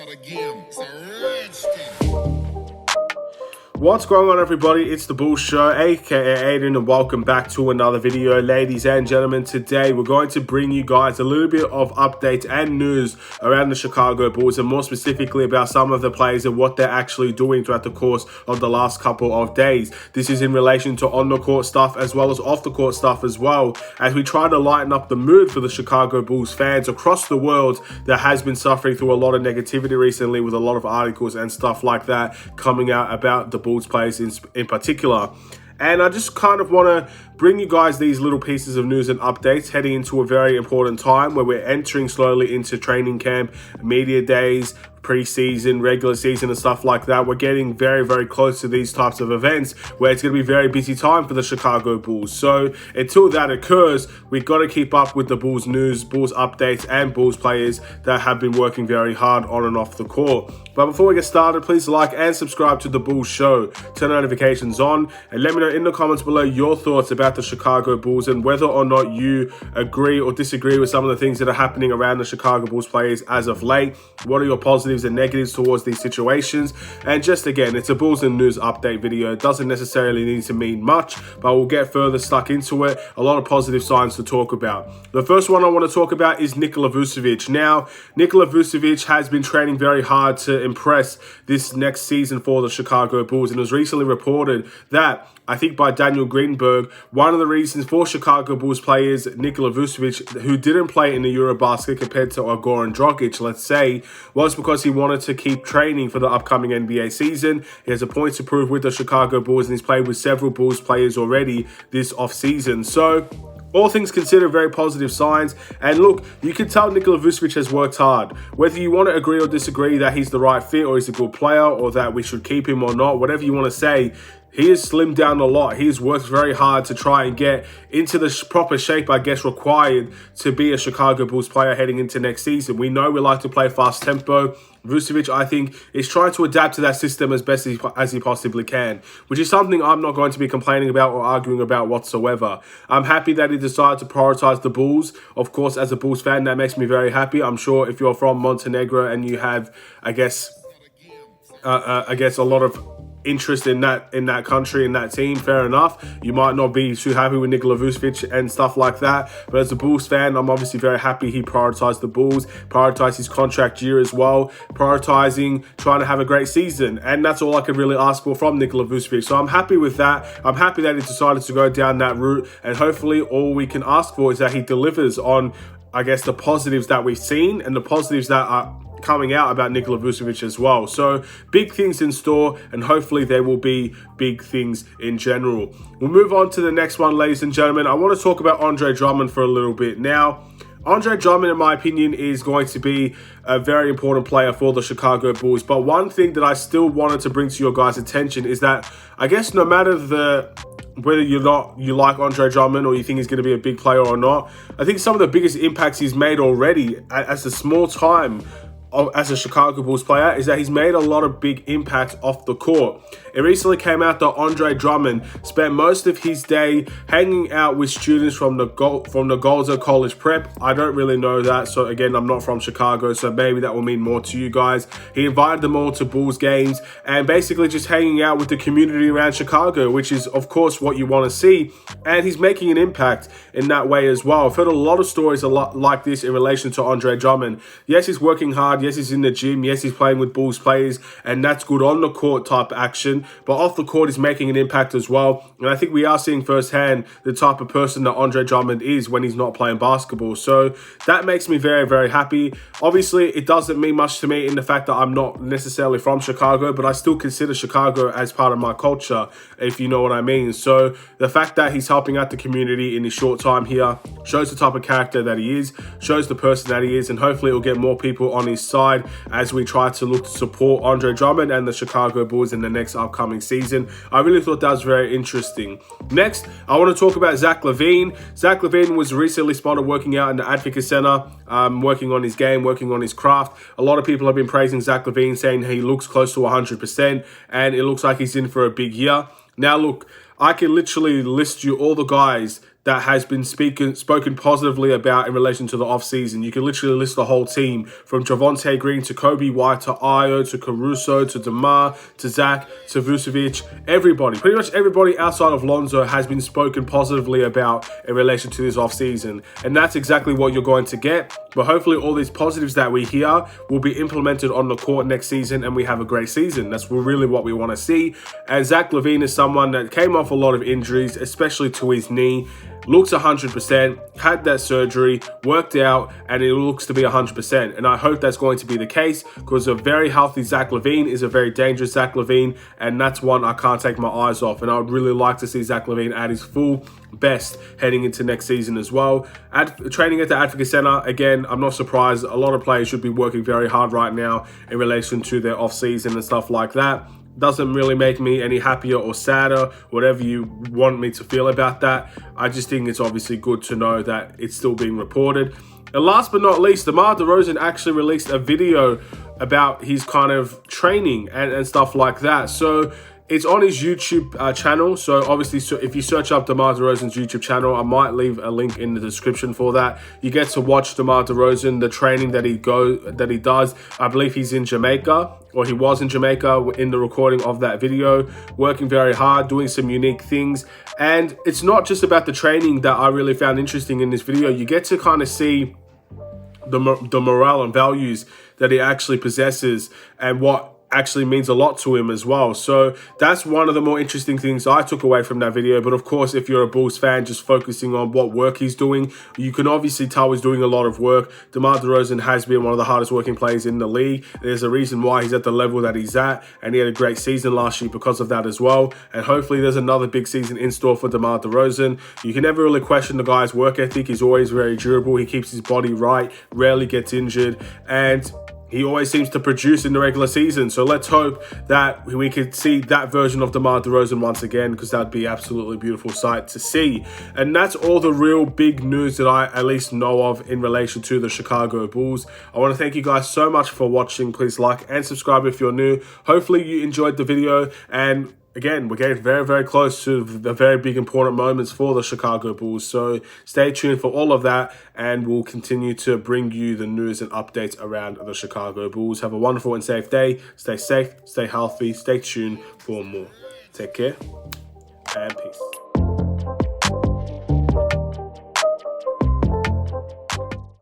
again. It's a rich thing. What's going on, everybody? It's the Bulls Show, aka Aidan, and welcome back to another video. Ladies and gentlemen, today we're going to bring you guys a little bit of updates and news around the Chicago Bulls, and more specifically about some of the players and what they're actually doing throughout the course of the last couple of days. This is in relation to on-the-court stuff as well as off-the-court stuff as well, as we try to lighten up the mood for the Chicago Bulls fans across the world that has been suffering through a lot of negativity recently, with a lot of articles and stuff like that coming out about the Bulls players in particular. And I just kind of want to bring you guys these little pieces of news and updates heading into a very important time where we're entering slowly into training camp, media days, pre-season, regular season and stuff like that. We're getting very, very close to these types of events where it's going to be a very busy time for the Chicago Bulls. So until that occurs, we've got to keep up with the Bulls news, Bulls updates and Bulls players that have been working very hard on and off the court. But before we get started, please like and subscribe to the Bulls Show, turn notifications on, and let me know in the comments below your thoughts about the Chicago Bulls and whether or not you agree or disagree with some of the things that are happening around the Chicago Bulls players as of late. What are your positives and negatives towards these situations? And just again, it's a Bulls and news update video. It doesn't necessarily need to mean much, but we'll get further stuck into it. A lot of positive signs to talk about. The first one I want to talk about is Nikola Vucevic. Now, Nikola Vucevic has been training very hard to impress this next season for the Chicago Bulls, and it was recently reported that, I think by Daniel Greenberg, one of the reasons for Chicago Bulls players Nikola Vucevic, who didn't play in the Eurobasket compared to Goran Dragic, let's say, was because he wanted to keep training for the upcoming NBA season. He has a point to prove with the Chicago Bulls, and he's played with several Bulls players already this offseason. So, all things considered, very positive signs. And look, you can tell Nikola Vucevic has worked hard. Whether you want to agree or disagree that he's the right fit or he's a good player or that we should keep him or not, whatever you want to say, he has slimmed down a lot. He's worked very hard to try and get into the proper shape, I guess, required to be a Chicago Bulls player heading into next season. We know we like to play fast tempo. Vucevic, I think, is trying to adapt to that system as best as he possibly can, which is something I'm not going to be complaining about or arguing about whatsoever. I'm happy that he decided to prioritize the Bulls. Of course, as a Bulls fan, that makes me very happy. I'm sure if you're from Montenegro and you have, I guess a lot of interest in that country, in that team, fair enough. You might not be too happy with Nikola Vucevic and stuff like that, but as a Bulls fan, I'm obviously very happy he prioritized the Bulls, prioritized his contract year as well, prioritizing trying to have a great season, and that's all I could really ask for from Nikola Vucevic. So I'm happy with that. I'm happy that he decided to go down that route, and hopefully all we can ask for is that he delivers on, I guess, the positives that we've seen and the positives that are coming out about Nikola Vucevic as well. So big things in store, and hopefully there will be big things in general. We'll move on to the next one, ladies and gentlemen. I want to talk about Andre Drummond for a little bit. Now, Andre Drummond, in my opinion, is going to be a very important player for the Chicago Bulls. But one thing that I still wanted to bring to your guys' attention is that, I guess, no matter whether you like Andre Drummond or you think he's going to be a big player or not, I think some of the biggest impacts he's made already as a small time as a Chicago Bulls player is that he's made a lot of big impacts off the court. It recently came out that Andre Drummond spent most of his day hanging out with students from the Golden College Prep. I don't really know that, so again, I'm not from Chicago, so maybe that will mean more to you guys. He invited them all to Bulls games and basically just hanging out with the community around Chicago, which is, of course, what you want to see. And he's making an impact in that way as well. I've heard a lot of stories like this in relation to Andre Drummond. Yes, he's working hard. Yes, he's in the gym. Yes, he's playing with Bulls players, and that's good on the court type action. But off the court, he's making an impact as well. And I think we are seeing firsthand the type of person that Andre Drummond is when he's not playing basketball. So that makes me very, very happy. Obviously, it doesn't mean much to me in the fact that I'm not necessarily from Chicago, but I still consider Chicago as part of my culture, if you know what I mean. So the fact that he's helping out the community in his short time here shows the type of character that he is, shows the person that he is, and hopefully it will get more people on his side as we try to look to support Andre Drummond and the Chicago Bulls in the next upcoming season. I really thought that was very interesting. Next, I want to talk about Zach LaVine. Zach LaVine was recently spotted working out in the Advocate Center, working on his game, working on his craft. A lot of people have been praising Zach LaVine, saying he looks close to 100%, and it looks like he's in for a big year. Now, look, I can literally list you all the guys that has been spoken positively about in relation to the offseason. You can literally list the whole team from Javonte Green to Kobe White to Ayo to Caruso to DeMar to Zach to Vucevic. Everybody, pretty much everybody outside of Lonzo has been spoken positively about in relation to this offseason. And that's exactly what you're going to get. But hopefully all these positives that we hear will be implemented on the court next season and we have a great season. That's really what we want to see. And Zach LaVine is someone that came off a lot of injuries, especially to his knee. Looks 100%, had that surgery, worked out, and it looks to be 100%. And I hope that's going to be the case because a very healthy Zach LaVine is a very dangerous Zach LaVine, and that's one I can't take my eyes off. And I would really like to see Zach LaVine at his full best heading into next season as well. Training at the Advocate Center, again, I'm not surprised. A lot of players should be working very hard right now in relation to their off-season and stuff like that. Doesn't really make me any happier or sadder, whatever you want me to feel about that. I just think it's obviously good to know that it's still being reported. And last but not least, DeMar DeRozan actually released a video about his kind of training and stuff like that. So it's on his YouTube channel. So obviously, if you search up DeMar DeRozan's YouTube channel, I might leave a link in the description for that. You get to watch DeMar DeRozan, the training that he does. I believe he's in Jamaica, or he was in Jamaica in the recording of that video, working very hard, doing some unique things. And it's not just about the training that I really found interesting in this video. You get to kind of see the morale and values that he actually possesses and what actually means a lot to him as well. So that's one of the more interesting things I took away from that video. But of course, if you're a Bulls fan, just focusing on what work he's doing, you can obviously tell he's doing a lot of work. DeMar DeRozan has been one of the hardest working players in the league. There's a reason why he's at the level that he's at, and he had a great season last year because of that as well. And hopefully there's another big season in store for DeMar DeRozan. You can never really question the guy's work ethic. He's always very durable. He keeps his body right, rarely gets injured, and he always seems to produce in the regular season. So let's hope that we could see that version of DeMar DeRozan once again, because that'd be absolutely beautiful sight to see. And that's all the real big news that I at least know of in relation to the Chicago Bulls. I want to thank you guys so much for watching. Please like and subscribe if you're new. Hopefully you enjoyed the video, and again, we're getting very, very close to the very big important moments for the Chicago Bulls. So stay tuned for all of that, and we'll continue to bring you the news and updates around the Chicago Bulls. Have a wonderful and safe day. Stay safe, stay healthy, stay tuned for more. Take care and peace.